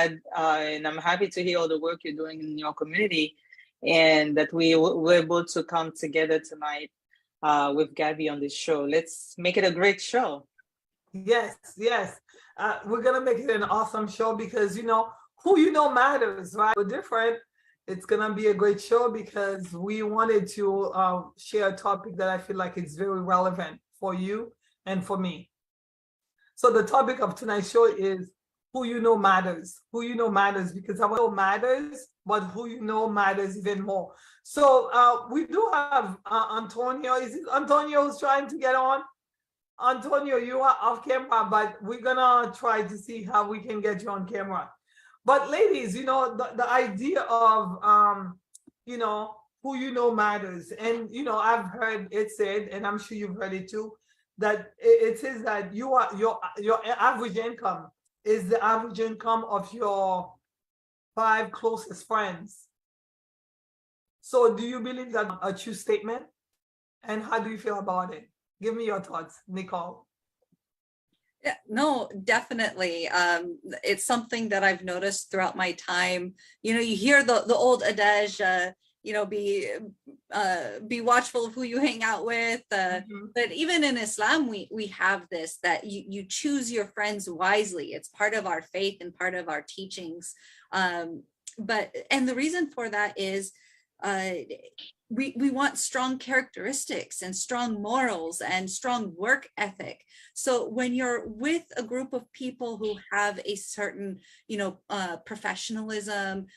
glad and I'm happy to hear all the work you're doing in your community, and that we were able to come together tonight with Gabby on this show. Let's make it a great show. Yes, yes. We're gonna make it an awesome show because who matters, right? We're different. It's gonna be a great show because we wanted to share a topic that I feel like it's very relevant for you and for me. So the topic of tonight's show is who matters. Who matters, because I know matters, but who matters even more. So we do have Antonio. Is it Antonio who's trying to get on? Antonio, you are off camera, but we're gonna try to see how we can get you on camera. But ladies, the idea of who matters. And I've heard it said, and I'm sure you've heard it too, that it says that your average income is the average income of your 5 closest friends. So do you believe that a true statement? And how do you feel about it? Give me your thoughts, Nicole. Yeah, no, definitely. It's something that I've noticed throughout my time. You hear the old adage, be watchful of who you hang out with. But even in Islam, we have this, that you choose your friends wisely. It's part of our faith and part of our teachings. And the reason for that is we want strong characteristics and strong morals and strong work ethic. So when you're with a group of people who have a certain, professionalism,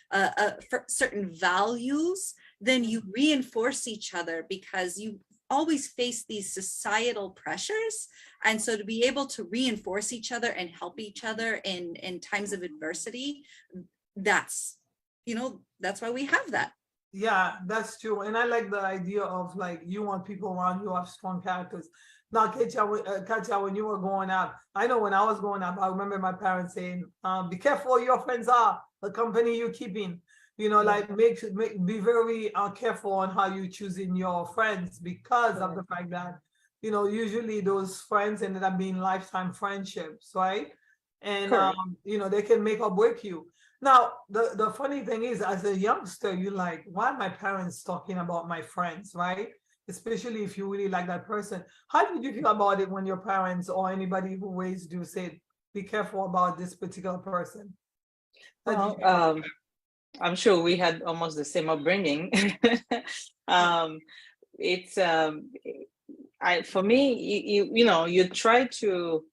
certain values, then you reinforce each other, because you always face these societal pressures. And so to be able to reinforce each other and help each other in times of adversity, that's why we have that. Yeah, that's true. And I like the idea of, like, you want people around you who have strong characters. Now, Katya, when you were growing up, I know when I was growing up, I remember my parents saying, be careful who your friends are, the company you're keeping. Like be very careful on how you choosing your friends, because of the fact that, usually those friends ended up being lifetime friendships, right? And, they can make or break you. Now, the funny thing is, as a youngster, you're like, why are my parents talking about my friends, right? Especially if you really like that person. How did you feel about it when your parents or anybody who raised you said, be careful about this particular person? Well, I'm sure we had almost the same upbringing. For me, you try to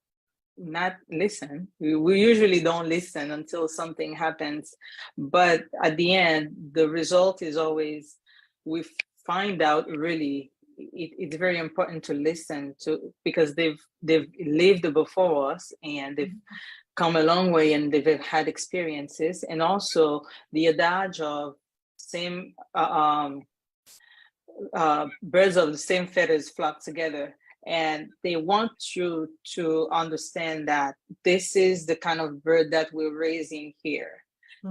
not listen. We usually don't listen until something happens, but at the end, the result is always, we find out really it's very important to listen to, because they've lived before us, and they've come a long way, and they've had experiences. And also the adage of same birds of the same feathers flock together. And they want you to understand that this is the kind of bird that we're raising here.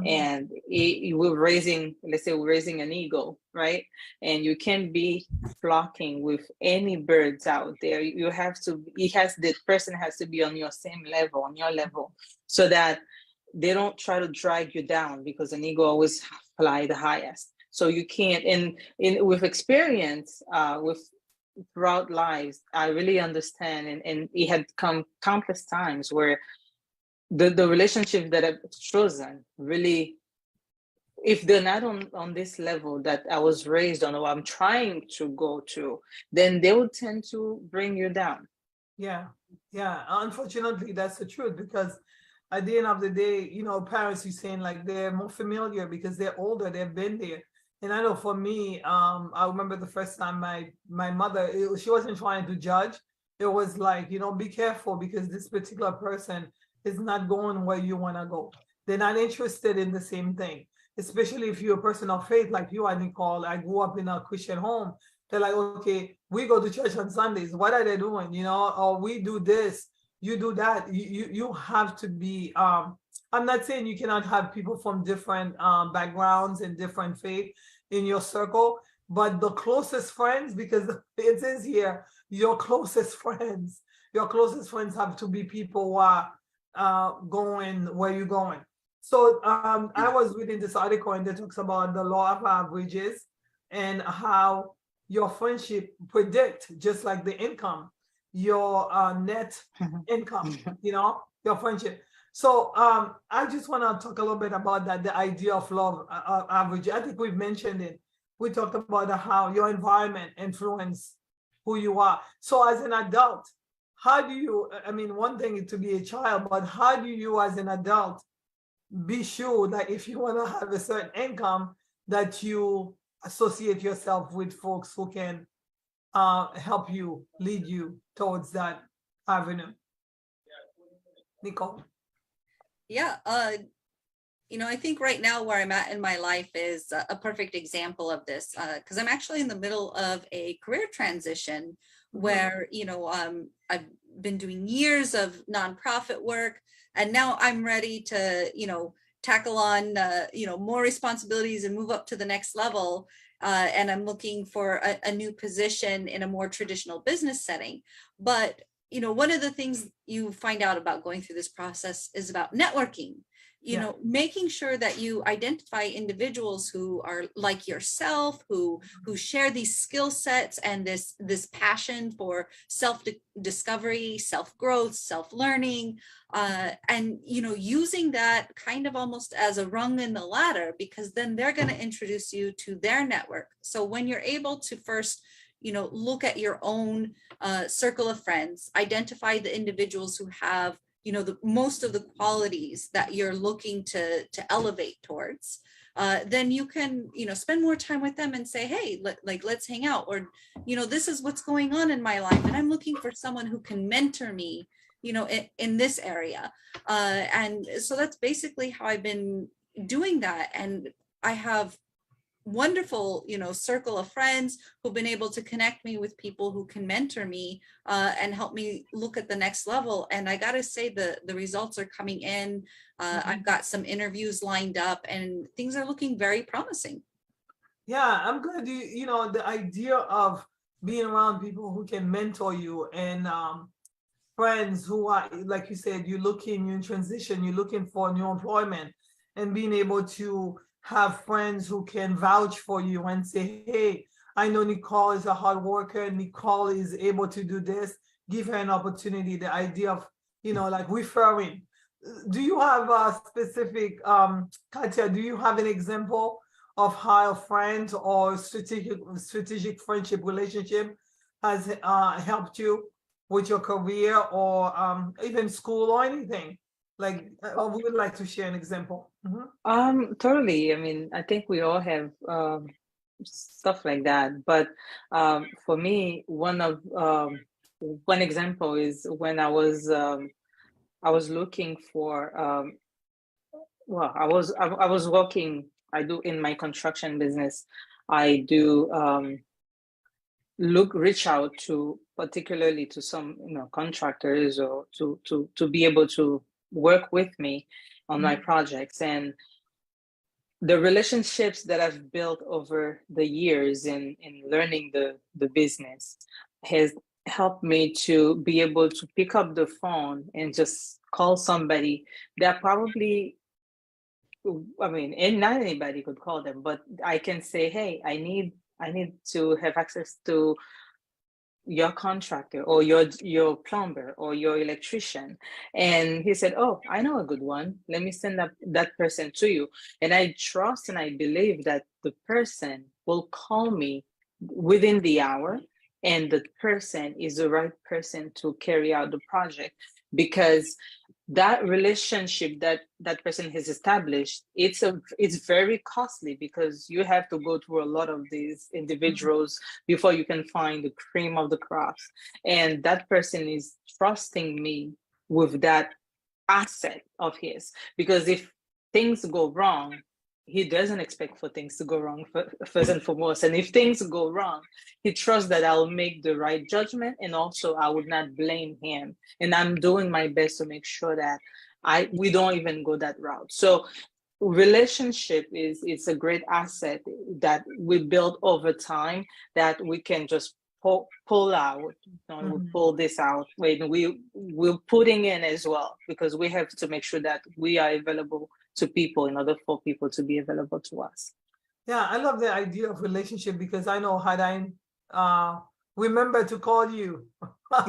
And we're raising, let's say we're raising an eagle, right? And you can't be flocking with any birds out there. You have to, the person has to be on your same level, on your level, so that they don't try to drag you down, because an eagle always fly the highest. So you can't, and with experience, throughout lives, I really understand, and it had come countless times where the relationship that I've chosen, really, if they're not on this level that I was raised on, or I'm trying to go to, then they will tend to bring you down. Yeah, unfortunately that's the truth, because at the end of the day, parents, you're saying, like, they're more familiar because they're older, they've been there. And I know for me, I remember the first time my mother, she wasn't trying to judge. It was like, be careful, because this particular person is not going where you want to go. They're not interested in the same thing, especially if you're a person of faith like you, Nicole. I grew up in a Christian home. They're like, okay, we go to church on Sundays. What are they doing? Or we do this, you do that. You have to be, I'm not saying you cannot have people from different backgrounds and different faith in your circle, but the closest friends, because it says here, your closest friends have to be people who are going where you're going. So I was reading this article and it talks about the law of averages and how your friendship predict, just like the income, your net income, your friendship. So I just want to talk a little bit about that, the idea of love average. I think we've mentioned it. We talked about how your environment influence who you are. So as an adult, how do you, I mean, one thing is to be a child, but how do you as an adult be sure that if you want to have a certain income, that you associate yourself with folks who can help you, lead you towards that avenue? Nicole? Yeah, I think right now where I'm at in my life is a perfect example of this, because I'm actually in the middle of a career transition where, I've been doing years of nonprofit work, and now I'm ready to, tackle on, more responsibilities and move up to the next level. And I'm looking for a new position in a more traditional business setting. But, one of the things you find out about going through this process is about networking. Making sure that you identify individuals who are like yourself, who share these skill sets and this passion for self-discovery, self-growth, self-learning, and using that kind of almost as a rung in the ladder, because then they're going to introduce you to their network. So when you're able to first look at your own circle of friends, identify the individuals who have the most of the qualities that you're looking to elevate towards, then you can, spend more time with them and say, hey, let's hang out, or, this is what's going on in my life, and I'm looking for someone who can mentor me, in this area. And so that's basically how I've been doing that. And I have wonderful circle of friends who've been able to connect me with people who can mentor me and help me look at the next level. And I gotta say the results are coming in. I've got some interviews lined up and things are looking very promising. Yeah, I'm glad the idea of being around people who can mentor you, and friends who are, like you said, you're in transition, you're looking for new employment, and being able to have friends who can vouch for you and say, hey, I know Nicole is a hard worker, Nicole is able to do this, give her an opportunity. The idea of, like referring. Do you have a specific, Katya, do you have an example of how a friend or strategic friendship relationship has helped you with your career, or even school or anything? Like, we would like to share an example. Totally. I mean, I think we all have stuff like that. But for me, one example is when I was looking for well, I was working. I do in my construction business. I do reach out to particularly to some contractors, or to be able to work with me on my projects. And the relationships that I've built over the years in learning the business has helped me to be able to pick up the phone and just call somebody that probably, I mean, and not anybody could call them, but I can say, hey, I need to have access to your contractor, or your plumber, or your electrician. And he said, oh, I know a good one, let me send that person to you. And I trust and I believe that the person will call me within the hour, and the person is the right person to carry out the project, because that relationship that person has established, it's very costly, because you have to go through a lot of these individuals before you can find the cream of the crops. And that person is trusting me with that asset of his, because if things go wrong, he doesn't expect for things to go wrong first and foremost. And if things go wrong, he trusts that I'll make the right judgment, and also I would not blame him. And I'm doing my best to make sure that we don't even go that route. So relationship it's a great asset that we build over time, that we can just pull out. We pull this out when we're putting in as well, because we have to make sure that we are available to people in order for people to be available to us. Yeah, I love the idea of relationship because I know had I remember to call you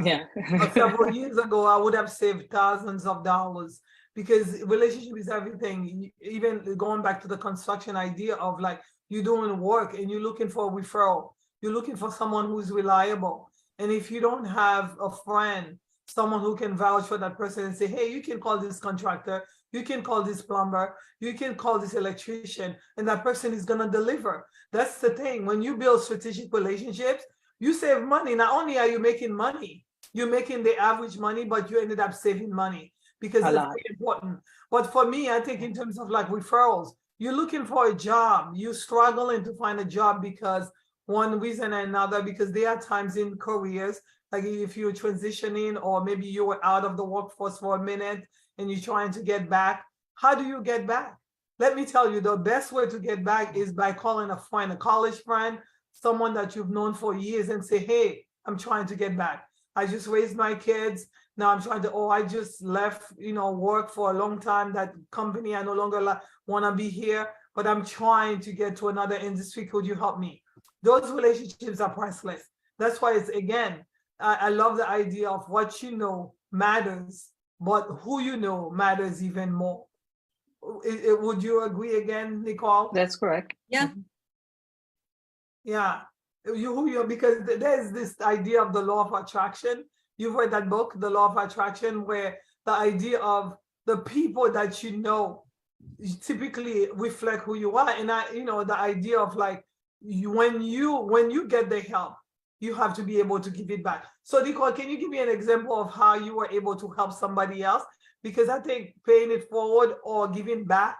Yeah. several years ago, I would have saved thousands of dollars because relationship is everything. Even going back to the construction idea of like you're doing work and you're looking for a referral, you're looking for someone who's reliable. And if you don't have a friend, someone who can vouch for that person and say, hey, you can call this contractor, you can call this plumber, you can call this electrician, and that person is going to deliver. That's the thing. When you build strategic relationships, you save money. Not only are you making money, you're making the average money, but you ended up saving money because it's very important. But for me, I think in terms of like referrals, you're looking for a job, you're struggling to find a job because one reason or another, because there are times in careers, like if you're transitioning or maybe you were out of the workforce for a minute and you're trying to get back. How do you get back? Let me tell you, the best way to get back is by calling a friend, a college friend, someone that you've known for years and say, hey, I'm trying to get back. I just raised my kids. Now I'm trying to, I just left, work for a long time. That company, I no longer want to be here, but I'm trying to get to another industry. Could you help me? Those relationships are priceless. That's why it's, again, I love the idea of what you know matters, but who you know matters even more. Would you agree again, Nicole? That's correct. Yeah. Yeah. Because there's this idea of the law of attraction. You've read that book, The Law of Attraction, where the idea of the people that you know typically reflect who you are. And the idea of like when you get the help, you have to be able to give it back. So Nicole, can you give me an example of how you were able to help somebody else? Because I think paying it forward or giving back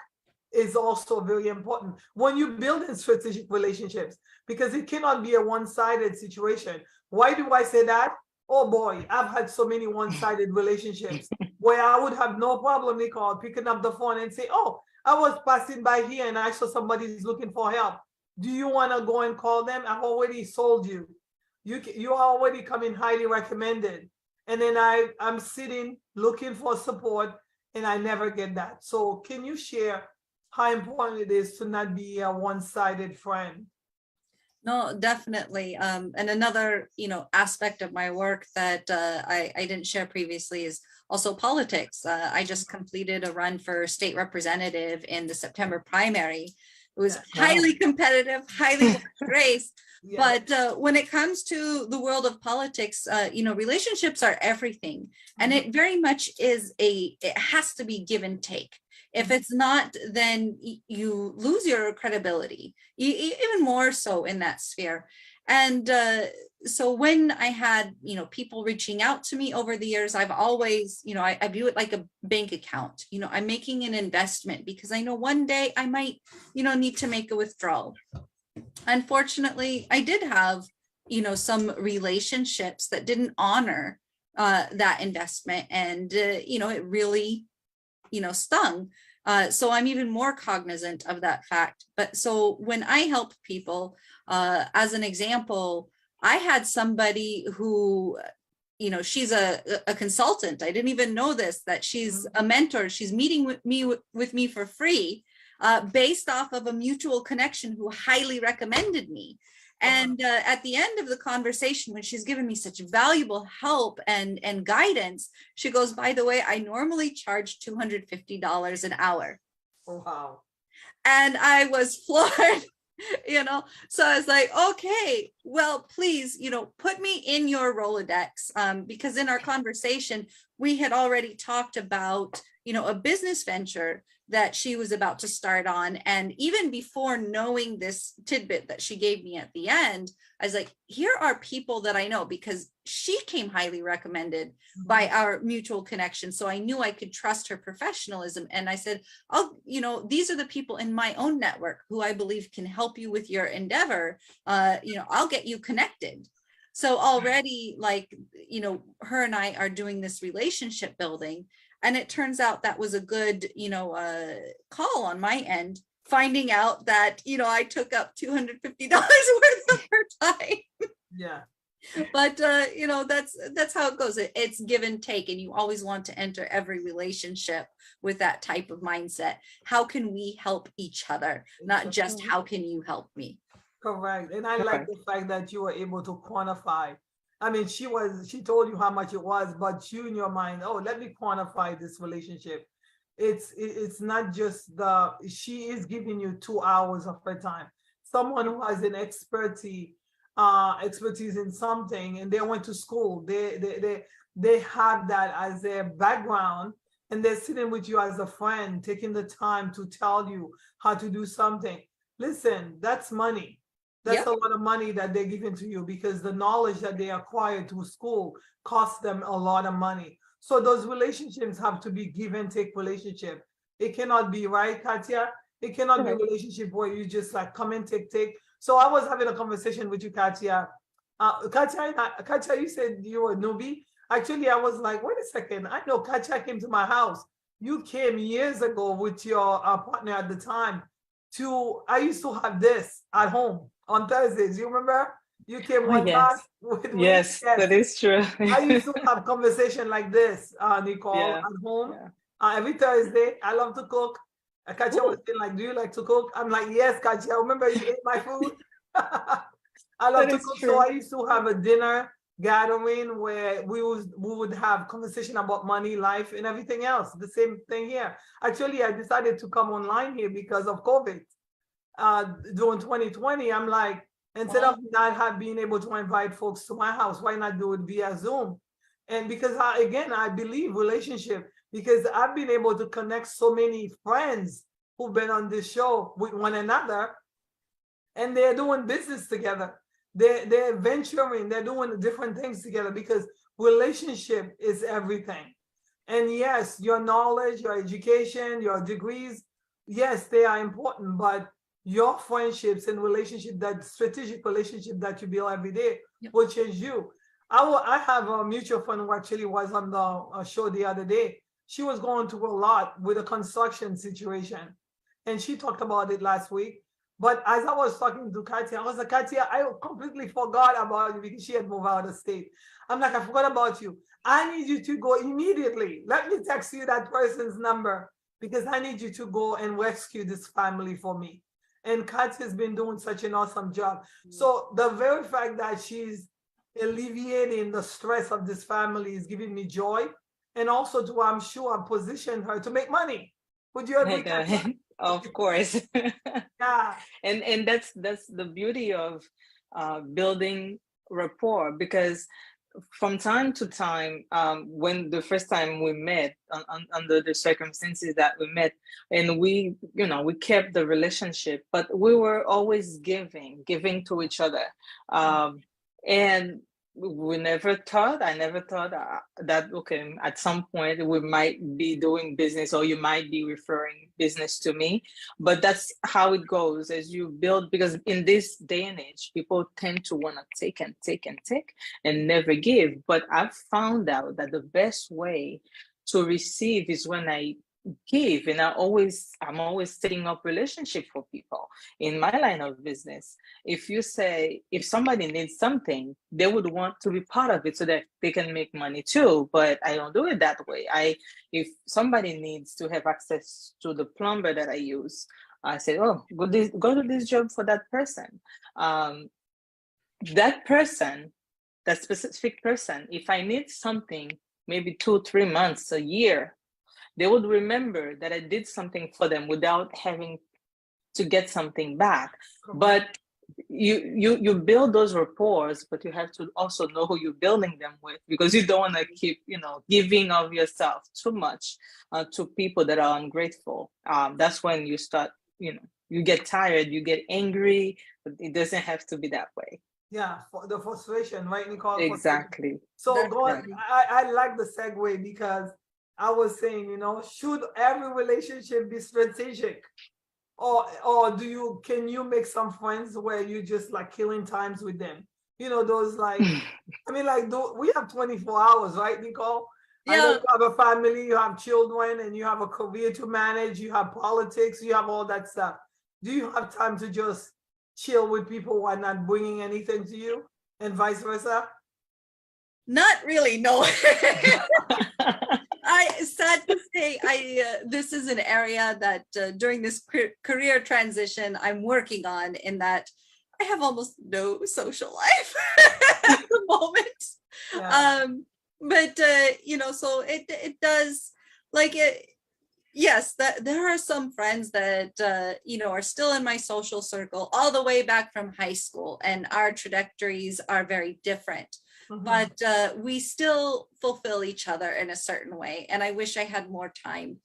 is also very important when you build in strategic relationships, because it cannot be a one-sided situation. Why do I say that? Oh boy, I've had so many one-sided relationships where I would have no problem, Nicole, picking up the phone and say, oh, I was passing by here and I saw somebody's looking for help. Do you want to go and call them? I've already sold you. You are already coming highly recommended. And then I'm sitting looking for support and I never get that. So can you share how important it is to not be a one-sided friend? No, definitely. And another, aspect of my work that I didn't share previously is also politics. I just completed a run for state representative in the September primary. It was highly competitive, highly race. Yeah. But when it comes to the world of politics, relationships are everything. And it very much it has to be give and take. If it's not, then you lose your credibility, even more so in that sphere. And so when I had, people reaching out to me over the years, I've always, I view it like a bank account. I'm making an investment because I know one day I might, need to make a withdrawal. Unfortunately, I did have, some relationships that didn't honor that investment. And, it really, stung. So I'm even more cognizant of that fact. But so when I help people, as an example, I had somebody who, she's a consultant. I didn't even know this, that she's a mentor. She's meeting with me for free, based off of a mutual connection who highly recommended me. And at the end of the conversation, when she's given me such valuable help and guidance, she goes, by the way, I normally charge $250 an hour. Oh, wow. And I was floored, so I was like, okay, well, please, put me in your Rolodex, because in our conversation, we had already talked about, a business venture that she was about to start on. And even before knowing this tidbit that she gave me at the end, I was like, here are people that I know, because she came highly recommended by our mutual connection. So I knew I could trust her professionalism. And I said, these are the people in my own network who I believe can help you with your endeavor. I'll get you connected. So already, her and I are doing this relationship building. And it turns out that was a good, call on my end, finding out that, I took up $250 worth of her time. Yeah. But you know, that's how it goes. It's give and take, and you always want to enter every relationship with that type of mindset. How can we help each other, not just how can you help me? Correct. And I like Correct. the fact that you were able to quantify. I mean, she told you how much it was, but you in your mind, oh, let me quantify this relationship. It's not just she is giving you 2 hours of her time. Someone who has an expertise in something, and they went to school, they have that as their background, and they're sitting with you as a friend, taking the time to tell you how to do something. Listen, that's money. That's Yep. a lot of money that they're giving to you, because the knowledge that they acquired through school costs them a lot of money. So those relationships have to be give and take relationship. It cannot be, right, Katya? It cannot be a Correct. relationship where you just like come and take. So I was having a conversation with you, Katya. Katya, you said you were a newbie. Actually, I was like, wait a second. I know Katya came to my house. You came years ago with your partner at the time. I used to have this at home on Thursdays. You remember? You came Oh one time yes. with me. Yes, Yes. that is true. I used to have conversation like this, Nicole, Yeah. at home. Yeah. Every Thursday, I love to cook. Katya was Ooh, saying like, do you like to cook? I'm like, yes, Katya. Remember you ate my food? I love that to is cook. So true. I used to have a dinner gathering where we would have conversation about money, life, and everything else. The same thing here. Actually, I decided to come online here because of COVID. During 2020, I'm like, instead of Wow. not being able to invite folks to my house, why not do it via Zoom? And because I believe relationship, because I've been able to connect so many friends who've been on this show with one another, and they're doing business together. They're venturing, they're doing different things together, because relationship is everything. And yes, your knowledge, your education, your degrees, yes, they are important, but your friendships and relationship, that strategic relationship that you build every day, Yep. will change you. I have a mutual friend who actually was on the show the other day. She was going through a lot with a construction situation, and she talked about it last week. But as I was talking to Katya, I was like, Katya, I completely forgot about you, because she had moved out of state. I'm like, I forgot about you. I need you to go immediately. Let me text you that person's number, because I need you to go and rescue this family for me. And Katya's been doing such an awesome job. So the very fact that she's alleviating the stress of this family is giving me joy. And also to, I'm sure, I positioned her to make money. Would you agree, Katya? Of course. Yeah. And that's the beauty of building rapport, because from time to time, when the first time we met, under the circumstances that we met, and we kept the relationship, but we were always giving to each other. And I never thought that, okay, at some point we might be doing business, or you might be referring business to me. But that's how it goes as you build, because in this day and age, people tend to want to take and take and take and never give. But I've found out that the best way to receive is when I give. And I'm always setting up relationship for people in my line of business. If somebody needs something, they would want to be part of it so that they can make money too. But I don't do it that way. If somebody needs to have access to the plumber that I use, I say, oh, go to this job for that person. That person, that specific person, if I need something, maybe 2-3 months, a year, they would remember that I did something for them without having to get something back. But you build those rapports, but you have to also know who you're building them with, because you don't want to keep giving of yourself too much to people that are ungrateful. That's when you start, you get tired, you get angry, but it doesn't have to be that way. Yeah, for the frustration, right, Nicole? Exactly. So go on. Right. I like the segue, because I was saying, should every relationship be strategic? Or can you make some friends where you just like killing times with them? Those like, I mean, like, we have 24 hours, right, Nicole? I know Yeah. you have a family, you have children, and you have a career to manage, you have politics, you have all that stuff. Do you have time to just chill with people who are not bringing anything to you? and vice versa? Not really, no. I sad to say, this is an area that during this career transition I'm working on, in that I have almost no social life at the moment. Yeah. But so it does, like it. Yes, that there are some friends that are still in my social circle all the way back from high school, and our trajectories are very different. But we still fulfill each other in a certain way, and I wish I had more time.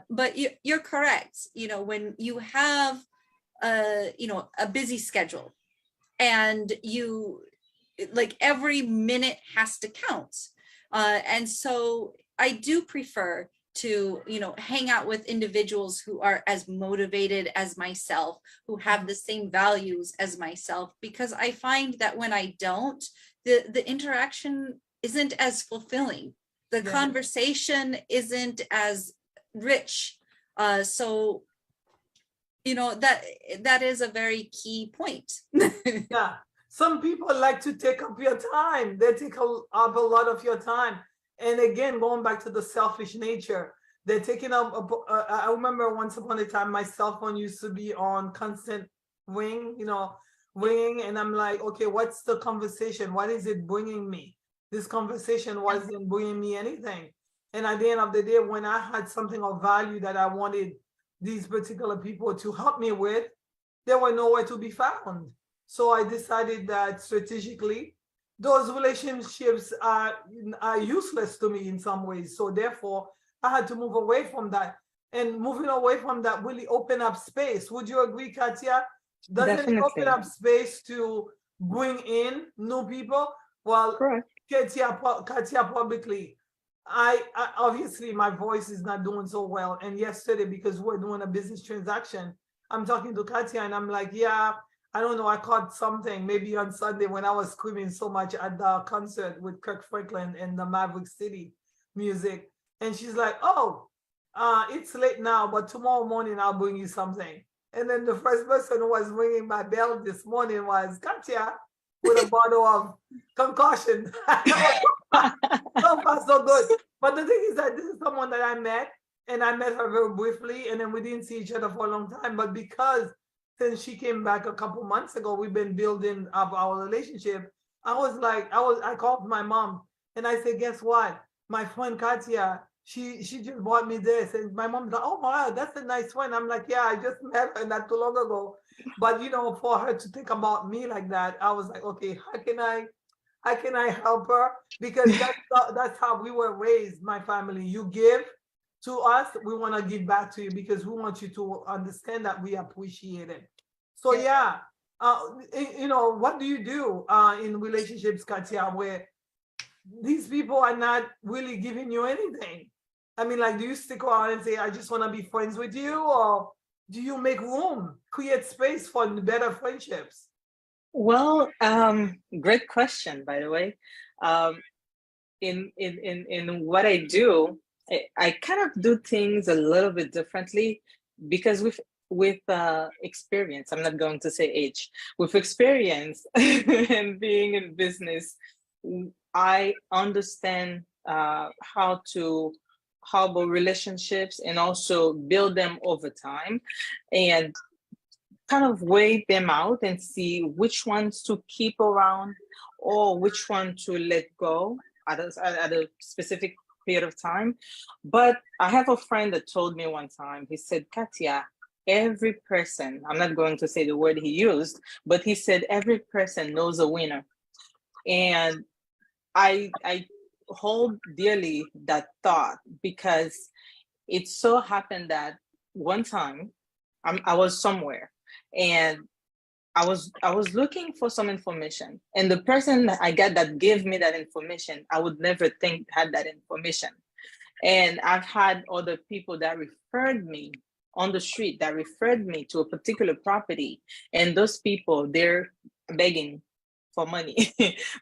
But you're correct. When you have a busy schedule, and you, like, every minute has to count, and so I do prefer to hang out with individuals who are as motivated as myself, who have the same values as myself, because I find that when I don't, the interaction isn't as fulfilling, the conversation isn't as rich. So that is a very key point. Yeah, some people like to take up your time. They take up a lot of your time. And again, going back to the selfish nature, they're taking up. I remember once upon a time, my cell phone used to be on constant ring, ringing, and I'm like, okay, what's the conversation? What is it bringing me? This conversation wasn't bringing me anything. And at the end of the day, when I had something of value that I wanted these particular people to help me with, they were nowhere to be found. So I decided that strategically, those relationships are useless to me in some ways. So therefore, I had to move away from that. And moving away from that really open up space. Would you agree, Katia? Doesn't it open up space to bring in new people? Well, correct. Katia publicly, I obviously my voice is not doing so well. And yesterday, because we're doing a business transaction, I'm talking to Katia and I'm like, yeah, I don't know, I caught something maybe on Sunday when I was screaming so much at the concert with Kirk Franklin and the Maverick City music. And she's like, oh, it's late now, but tomorrow morning I'll bring you something. And then the first person who was ringing my bell this morning was Katia with a bottle of concoction. So far, so good. But the thing is that this is someone that I met, and I met her very briefly, and then we didn't see each other for a long time. But because since she came back a couple months ago, we've been building up our relationship. I called my mom and I said, guess what? My friend Katia, she just bought me this. And my mom's like, oh wow, that's a nice one. I'm like, yeah, I just met her not too long ago. But for her to think about me like that, I was like, okay, how can I help her? Because that's how we were raised, my family. You give to us, we want to give back to you because we want you to understand that we appreciate it. So yeah, what do you do in relationships, Katia, where these people are not really giving you anything? I mean, like, do you stick around and say, I just want to be friends with you? Or do you make room, create space for better friendships? Well, great question, by the way. In what I do, I kind of do things a little bit differently because with experience, I'm not going to say age, with experience and being in business, I understand how about relationships and also build them over time and kind of weigh them out and see which ones to keep around or which one to let go at a specific period of time. But I have a friend that told me one time, he said, Katia, every person, I'm not going to say the word he used, but he said, every person knows a winner. And I hold dearly that thought because it so happened that one time I was somewhere and I was looking for some information, and the person that I got that gave me that information, I would never think had that information. And I've had other people that referred me on the street that referred me to a particular property, and those people, they're begging for money,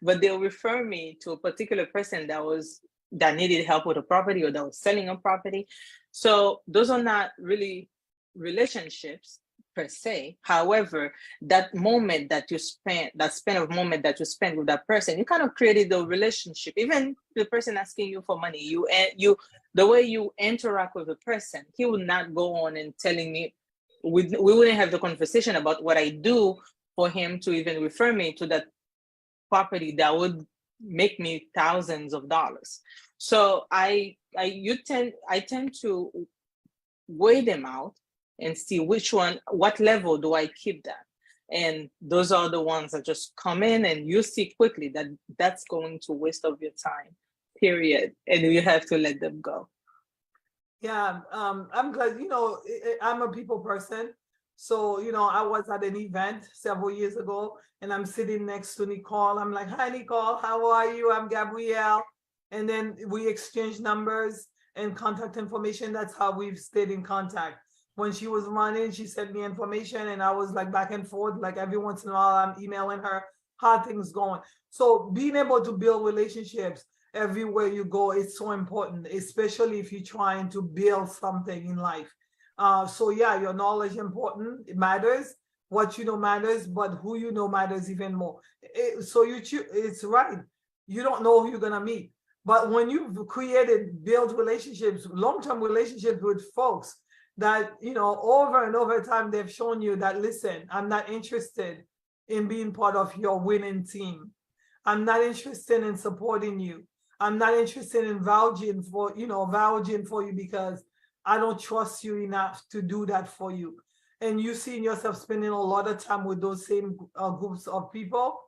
but they'll refer me to a particular person that needed help with a property or that was selling a property. So those are not really relationships. per se. However, that moment that you spend, that span of moment that you spend with that person, you kind of created a relationship. Even the person asking you for money, the way you interact with the person, he would not go on and telling me, we wouldn't have the conversation about what I do for him to even refer me to that property that would make me thousands of dollars. So I tend to weigh them out and see which one, what level do I keep that. And those are the ones that just come in and you see quickly that that's going to waste of your time, period. And you have to let them go. Yeah, I'm glad, I'm a people person. So, I was at an event several years ago and I'm sitting next to Nicole. I'm like, hi, Nicole, how are you? I'm Gabrielle. And then we exchanged numbers and contact information. That's how we've stayed in contact. When she was running, she sent me information and I was like back and forth, like every once in a while I'm emailing her how things going. So being able to build relationships everywhere you go is so important, especially if you're trying to build something in life. So yeah, your knowledge important, it matters. What you know matters, but who you know matters even more. It's right. You don't know who you're gonna meet. But when you've build relationships, long-term relationships with folks that, over and over time, they've shown you that, listen, I'm not interested in being part of your winning team. I'm not interested in supporting you. I'm not interested in vouching for you because I don't trust you enough to do that for you. And you see yourself spending a lot of time with those same groups of people,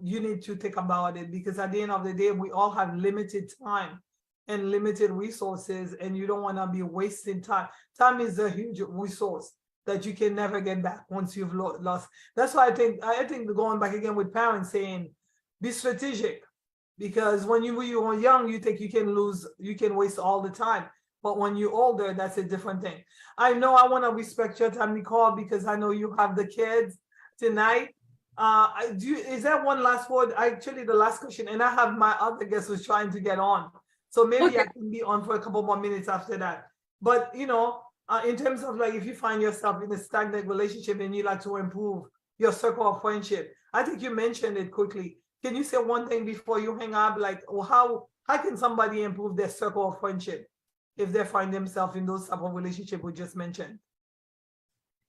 you need to think about it, because at the end of the day, we all have limited time and limited resources, and you don't want to be wasting time. Time is a huge resource that you can never get back once you've lost. That's why I think going back again with parents saying, be strategic, because when you are young, you think you can waste all the time. But when you're older, that's a different thing. I know I want to respect your time, Nicole, because I know you have the kids tonight. Is there one last word? Actually, the last question, and I have my other guest who's trying to get on. So maybe Okay. I can be on for a couple more minutes after that. But, in terms of like, if you find yourself in a stagnant relationship and you like to improve your circle of friendship, I think you mentioned it quickly. Can you say one thing before you hang up? Like, how can somebody improve their circle of friendship if they find themselves in those type of relationship we just mentioned?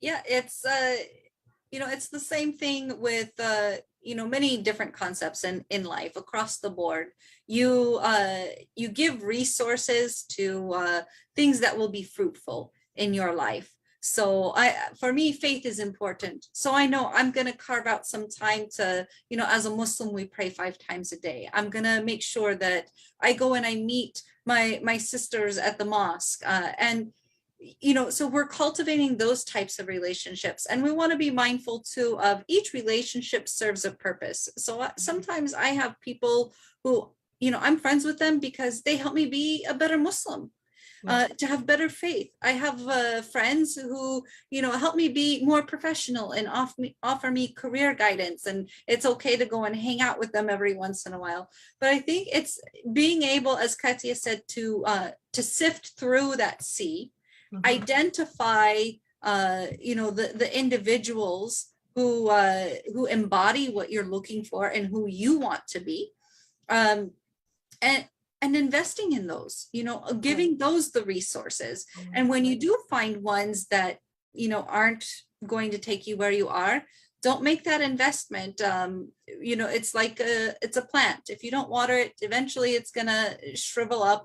Yeah, it's it's the same thing with many different concepts in life across the board. You give resources to things that will be fruitful in your life. So for me, faith is important. So I know I'm going to carve out some time to, as a Muslim, we pray 5 times a day. I'm going to make sure that I go and I meet my sisters at the mosque, and so we're cultivating those types of relationships, and we want to be mindful too of each relationship serves a purpose. So sometimes I have people who, I'm friends with them because they help me be a better Muslim, to have better faith. I have friends who, help me be more professional and offer me career guidance, and it's okay to go and hang out with them every once in a while. But I think it's being able, as Katia said, to sift through that sea, identify the individuals who embody what you're looking for and who you want to be, and investing in those, giving those the resources. And when you do find ones that aren't going to take you where you are, don't make that investment. It's like it's a plant. If you don't water it, eventually it's gonna shrivel up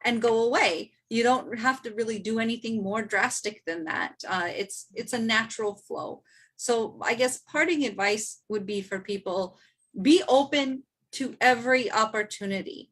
and go away. You don't have to really do anything more drastic than that. It's a natural flow. So I guess parting advice would be for people, be open to every opportunity.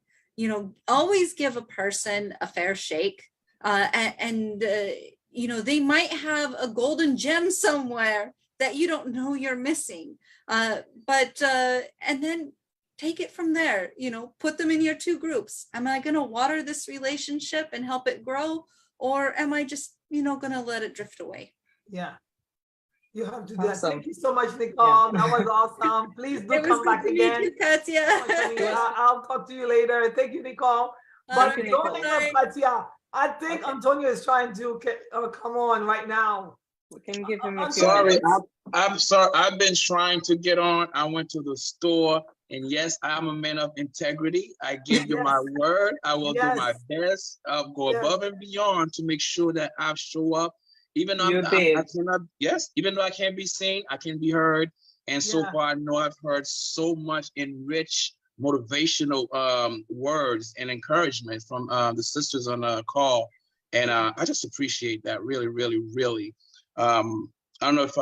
Always give a person a fair shake, and they might have a golden gem somewhere that you don't know you're missing. But and then take it from there, put them in your 2 groups. Am I going to water this relationship and help it grow? Or am I just, going to let it drift away? Yeah. You have to do that. Awesome. Thank you so much, Nicole. That was awesome. Please do come back again. You, Katia. I'll talk to you later. Thank you, Nicole. But don't hang up, Katia. I think Antonio is trying to come on right now. We can give him a few Sorry, minutes. I'm sorry. I've been trying to get on. I went to the store, and yes, I'm a man of integrity. I give you my Yes, word. I will do my yes, best. I'll go yes, above and beyond to make sure that I show up. Even though You I did. cannot, yes, even though I can't be seen, I can be heard. And so yeah. far, I know I've heard so much enriched motivational words and encouragement from the sisters on the call. And I just appreciate that really, really, really. Um, I don't know if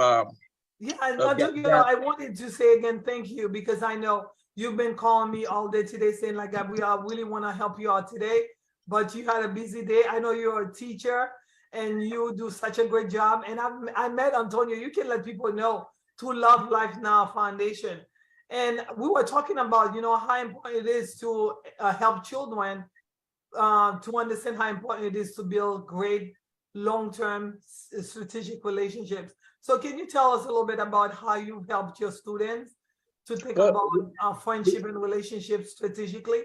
Yeah, that. I wanted to say again, thank you, because I know you've been calling me all day today saying like we are really want to help you out today, but you had a busy day. I know you're a teacher and you do such a great job. And I met Antonio. You can let people know to Love Life Now Foundation. And we were talking about, how important it is to help children to understand how important it is to build great long-term strategic relationships. So can you tell us a little bit about how you've helped your students to think Well, about friendship and relationships strategically?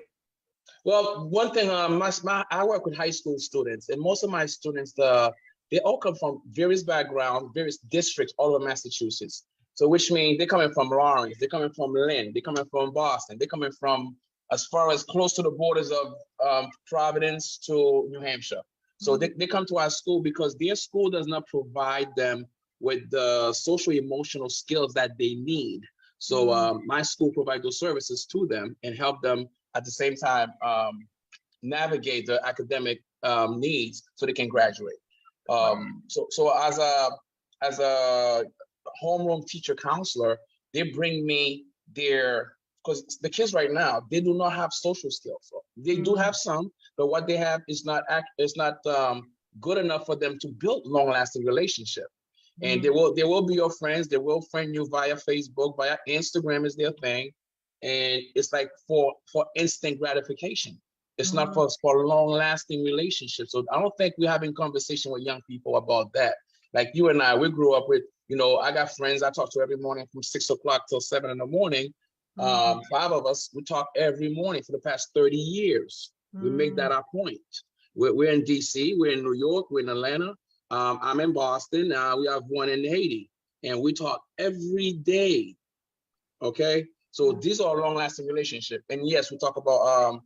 well, one thing, I work with high school students, and most of my students, they all come from various backgrounds, various districts all over Massachusetts. So, which means they're coming from Lawrence, they're coming from Lynn, they're coming from Boston, they're coming from as far as close to the borders of Providence to New Hampshire. So they come to our school because their school does not provide them with the social emotional skills that they need. So my school provides those services to them and help them at the same time navigate the academic needs so they can graduate. So as a homeroom teacher counselor, they bring me their, because the kids right now, they do not have social skills. So they do have some, but what they have is not good enough for them to build long-lasting relationship. And they will be your friends. They will friend you via Facebook, via Instagram is their thing, and it's like for instant gratification. It's not for long-lasting relationships. So I don't think we're having conversation with young people about that. Like you and I, we grew up with, I got friends I talk to every morning from 6 o'clock till 7 in the morning. 5 of us, we talk every morning for the past 30 years. We make that our point. We're in DC, we're in New York, we're in Atlanta. I'm in Boston. We have one in Haiti, and we talk every day. Okay, so these are long-lasting relationships. And yes, we talk about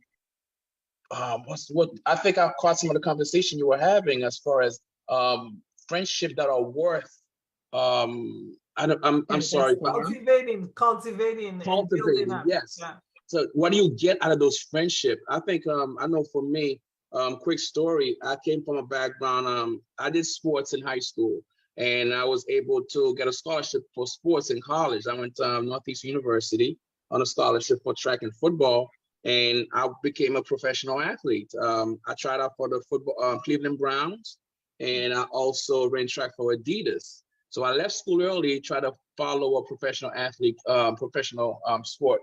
what I think I caught some of the conversation you were having as far as friendships that are worth. I'm sorry, Cultivating and building up. Yes. Yeah. So what do you get out of those friendships? I think I know for me, quick story. I came from a background. I did sports in high school, and I was able to get a scholarship for sports in college. I went to Northeastern University on a scholarship for track and football, and I became a professional athlete. I tried out for the football Cleveland Browns, and I also ran track for Adidas. So I left school early, try to follow a professional athlete, professional sport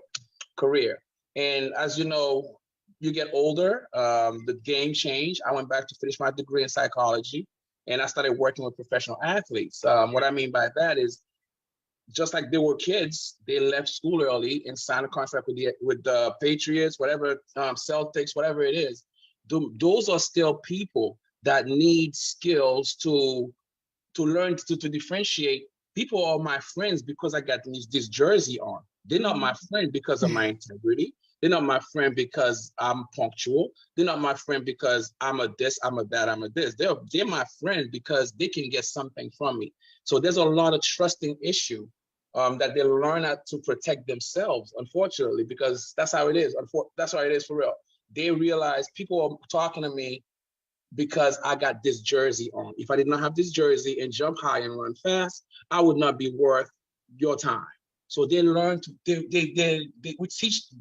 career. And as you know, you get older, the game changed. I went back to finish my degree in psychology, and I started working with professional athletes. What I mean by that is, just like they were kids, they left school early and signed a contract with the Patriots, whatever, Celtics, whatever it is. Those are still people that need skills to learn to differentiate. People are my friends because I got this jersey on. They're not my friend because of my integrity. They're not my friend because I'm punctual. They're not my friend because I'm a this, I'm a that, I'm a this. They're my friend because they can get something from me. So there's a lot of trusting issue that they learn how to protect themselves, unfortunately, because that's how it is. That's how it is for real. They realize people are talking to me because I got this jersey on. If I did not have this jersey and jump high and run fast, I would not be worth your time. So they learn to,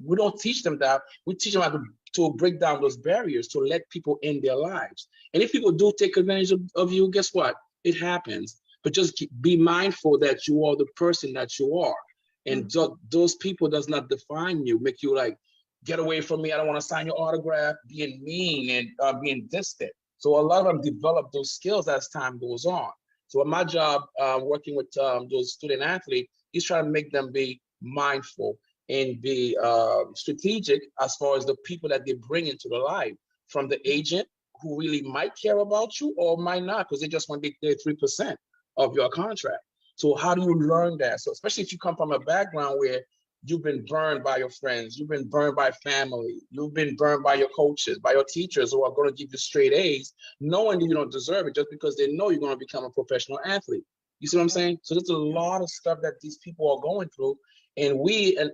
we don't teach them that. We teach them how to break down those barriers, to let people in their lives. And if people do take advantage of you, guess what? It happens. But just be mindful that you are the person that you are. And those people does not define you, make you like, get away from me, I don't want to sign your autograph, being mean and being distant. So a lot of them develop those skills as time goes on. So my job working with those student athletes is trying to make them be mindful and be strategic as far as the people that they bring into their life, from the agent who really might care about you or might not, because they just want their 3%. of your contract. So how do you learn that? So especially if you come from a background where you've been burned by your friends, you've been burned by family, you've been burned by your coaches, by your teachers who are going to give you straight A's, knowing that you don't deserve it just because they know you're going to become a professional athlete. You see what I'm saying? So there's a lot of stuff that these people are going through. And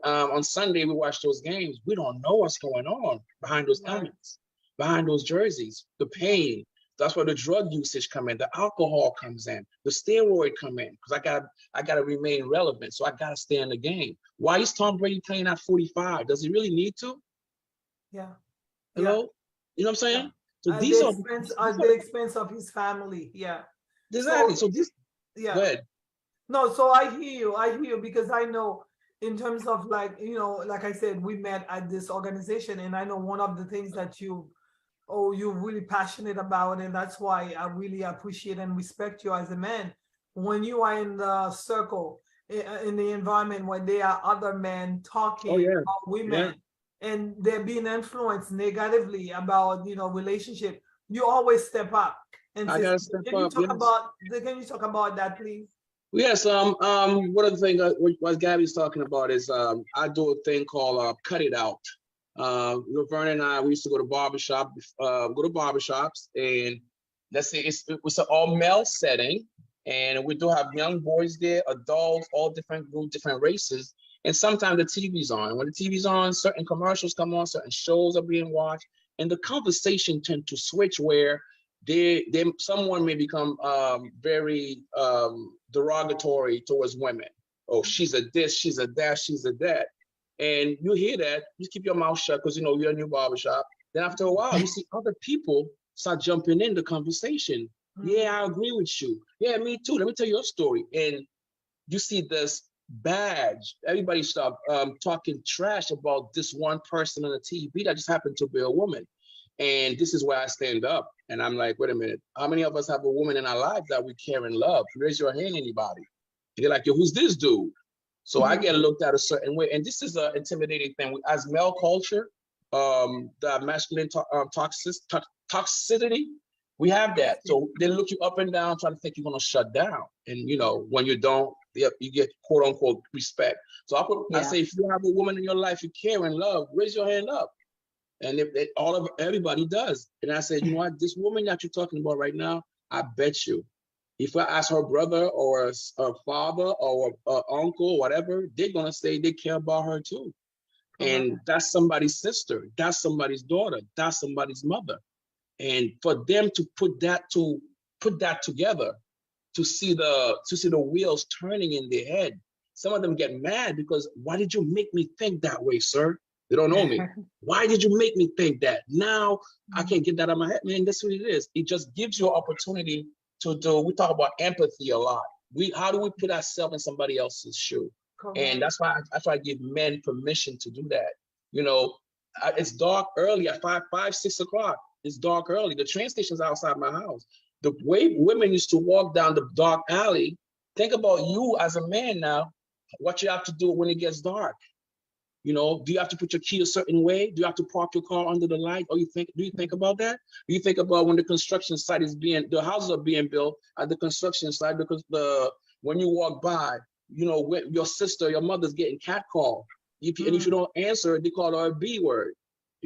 on Sunday, we watch those games. We don't know what's going on behind those helmets, behind those jerseys, the pain. That's where the drug usage come in, the alcohol comes in, the steroid come in, because I gotta remain relevant. So I gotta stay in the game. Why is Tom Brady playing at 45? Does he really need to? Yeah. Hello? You know what I'm saying? Yeah. So At these the expense of his family. Yeah. Exactly. So this, yeah. Go ahead. No, so I hear you because I know in terms of like, like I said, we met at this organization, and I know one of the things that you're really passionate about, and that's why I really appreciate and respect you as a man. When you are in the circle, in the environment where there are other men talking about women, and they're being influenced negatively about, relationship, you always step up and say, can you talk about that, please? Yes, one of the things what Gabby's talking about is I do a thing called Cut It Out. Vernon and I, we used to go to barbershops, and let's say it's an all male setting, and we do have young boys there, adults, all different groups, different races, and sometimes the TV's on. When the TV's on, certain commercials come on, certain shows are being watched, and the conversation tend to switch where someone may become very derogatory towards women. Oh, she's a this, she's a that, she's a that. And you hear that, you keep your mouth shut because you're a new barbershop. Then after a while, you see other people start jumping in the conversation. Yeah, I agree with you. Yeah, me too. Let me tell you a story. And you see this badge. Everybody start talking trash about this one person on the TV that just happened to be a woman. And this is where I stand up. And I'm like, wait a minute. How many of us have a woman in our lives that we care and love? Raise your hand, anybody. And they're like, yo, who's this dude? So I get looked at a certain way. And this is an intimidating thing. As male culture, the masculine toxicity, we have that. So they look you up and down, trying to think you're going to shut down. And, when you don't, you get quote unquote respect. So I say, if you have a woman in your life you care and love, raise your hand up. And everybody does. And I said, you know what, this woman that you're talking about right now, I bet you, if I ask her brother or a father or an uncle, or whatever, they're gonna say they care about her too. And that's somebody's sister, that's somebody's daughter, that's somebody's mother. And for them to put that together, to see the wheels turning in their head, some of them get mad because, why did you make me think that way, sir? They don't know me. Why did you make me think that? Now I can't get that out of my head, man. That's what it is. It just gives you an opportunity to do. We talk about empathy a lot. How do we put ourselves in somebody else's shoe? And that's why I give men permission to do that. It's dark early at 6 o'clock. It's dark early. The train station's outside my house. The way women used to walk down the dark alley. Think about you as a man now. What you have to do when it gets dark. Do you have to put your key a certain way? Do you have to park your car under the light? Do you think about that? Do you think about when the construction site the houses are being built at the construction site, because when you walk by, your sister, your mother's getting catcalled. And if you don't answer, they call her a B word.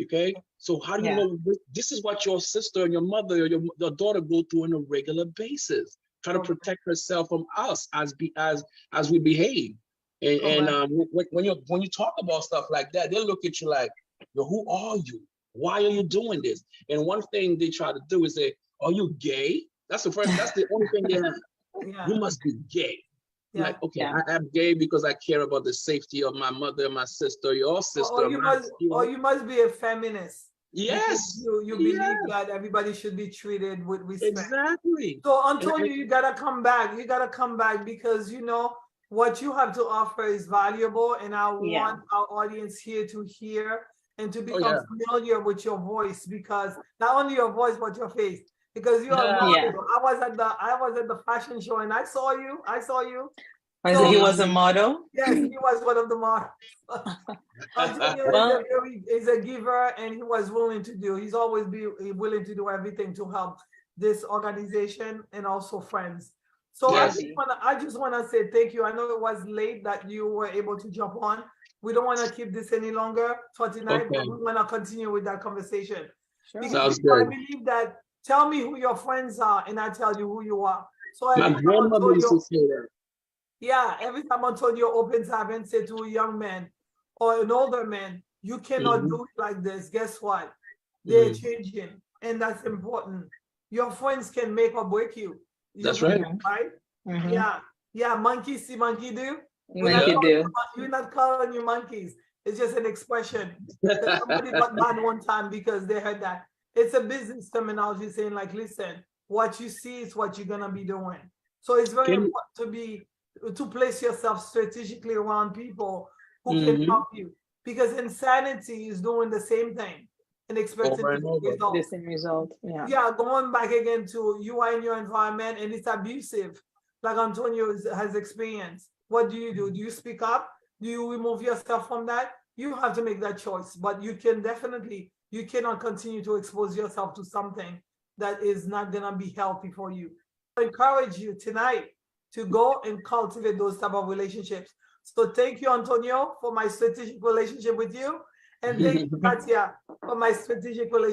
Okay? So how do you know this is what your sister and your mother or your daughter go through on a regular basis? Try to protect herself from us as we behave. And when you talk about stuff like that, they'll look at you like, yo, who are you? Why are you doing this? And one thing they try to do is say, are you gay? That's the only thing they have. You must be gay. Like, okay, I am gay because I care about the safety of my mother, my sister, your sister. Or you must be a feminist. Yes. You believe that everybody should be treated with respect. Exactly. So Antonio, you gotta come back. You gotta come back because what you have to offer is valuable, and I want our audience here to hear and to become familiar with your voice, because not only your voice but your face, because you are a model. I was at the fashion show and I saw you. He was a model? Yes, he was one of the models. Antonio is a giver, and he was willing to do. He's always willing to do everything to help this organization and also friends. So Yes. I just wanna say thank you. I know it was late that you were able to jump on. We don't want to keep this any longer for tonight, but Okay. we want to continue with that conversation. Sure. Because Sounds I good. believe that tell me who your friends are and I tell you who you are. So My every time grandmother used to Antonio, say that. yeah, every time Antonio opens up and say to a young man or an older man, you cannot Mhm. do it like this. Guess what? They're Mhm. changing, and that's important. Your friends can make or break you. That's right. Right? Mhm. Yeah, yeah. Monkey see, monkey do. Monkey do. We're not calling you monkeys. It's just an expression. That somebody got mad one time because they heard that. It's a business terminology saying like, listen, what you see is what you're gonna be doing. So it's very Can important to place yourself strategically around people who can Mhm. help you. Because insanity is doing the same thing and expecting Over the and same over. The results. same result. Yeah. Yeah, going back again to you are in your environment and it's abusive, like Antonio has experienced. What do? Do you speak up? Do you remove yourself from that? You have to make that choice, but you cannot continue to expose yourself to something that is not gonna be healthy for you. I encourage you tonight to go and cultivate those type of relationships. So thank you, Antonio, for my strategic relationship with you. And thank you, Katia, for my strategic relationship.